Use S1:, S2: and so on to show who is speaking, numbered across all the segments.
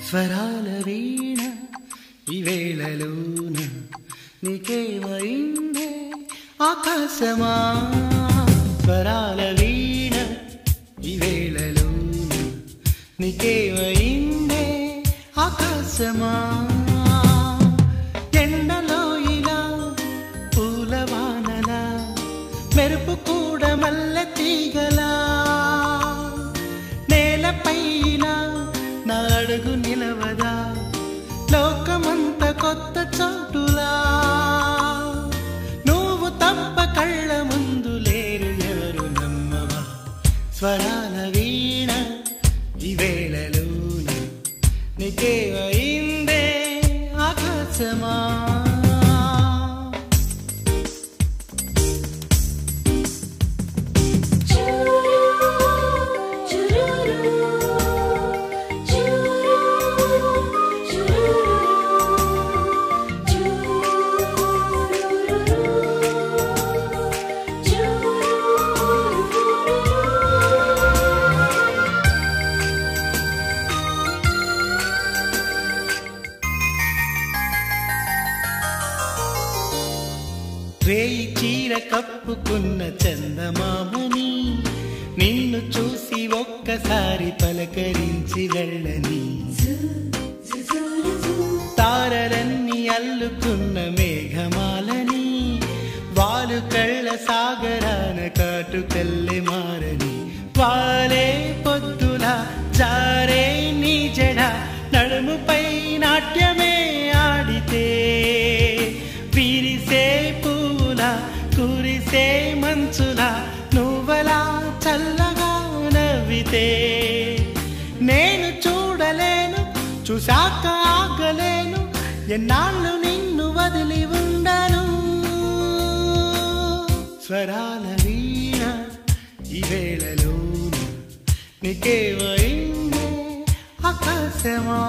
S1: స్వరాల వీణ ఈ వేళలోన నీకేమైందే ఆకాశమా స్వరాల వీణ ఈ వేళలోన నీకేమైందే ఆకాశమా ఎండలో ఇలా పూలవానలా మెరుపు కూడా మల్లె తీగలా నేలపైన నా అడుగు నిలవదా లోకమంత కొత్త చోటులా నువ్వు తప్ప కళ్ళ ముందు లేరు ఎవరు నమ్మవా స్వరాల వీణ ఈ వేళలోన నీకేమైందే ఆకాశమా రేయి చీర కప్పుకున్న చందమామని నిన్ను చూసి ఒక్కసారి పలకరించి వెళ్ళని తారలన్నీ అల్లుకున్న మేఘమాలని వాలు కళ్ళ సాగరాన కాటుకల్లె మారని వాలే పొద్దులా జారే నీ జడ నడుముపై నాట్యమే ఆడితే విరిసే పూలా కురిసే మంచులా నువ్వలా చల్లగా నవ్వితే నేను చూడలేను చూశాక ఆగలేను ఎన్నాళ్ళు నిన్ను వదిలి ఉండను స్వరాల వీణ ఈ వేళలోన నీకేమైందే ఆకాశమా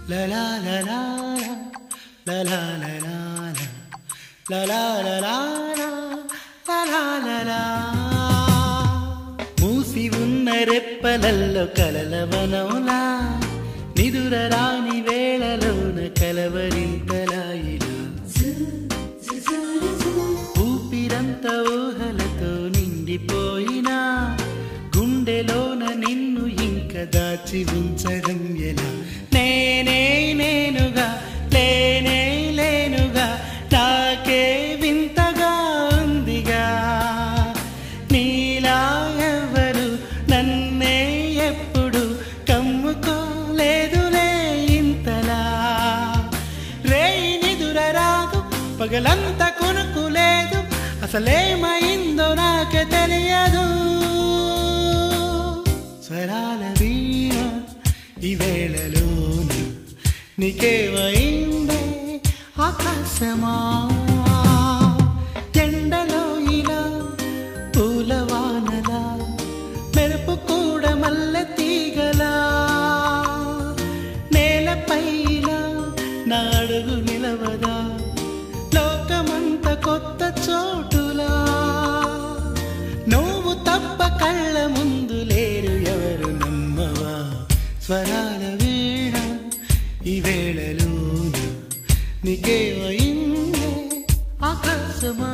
S1: la la la la la la la la la la la la la la మూసి ఉన్న రెప్పలల్లో కలలవనౌలా నిదురరాని వేళలోన కలవరింతలా ఇలా ఊపిరంత ఊహలతో నిండిపోయినా గుండెలోన నిన్ను ఇంక దాచి ఉంచడం ఎలా నేనే నేనుగా లేనే లేనుగా నాకే వింతగా ఉందిగా నీలా ఎవరు నన్నే ఎప్పుడు కమ్ముకోలేదులే ఇంతలా రేయి నిదురరాదు పగలంతా కొనుక్కులేదు అసలేమైందో నాకే తెలియదు స్వరాల వీణ ఈ వేళలోన నీకేమైందే ఆకాశమా ఎండలో ఇలా పూలవానలా మెరుపు కూడా మల్లె తీగలా నేలపైన నా అడుగు నిలవదా లోకమంత కొత్త చోటులా నువ్వు తప్ప కళ్ళ ముందు లేరు ఎవరు నమ్మవా స్వరాల వీణ ఈ వేళలోన నీకేమైందే ఆకాశమా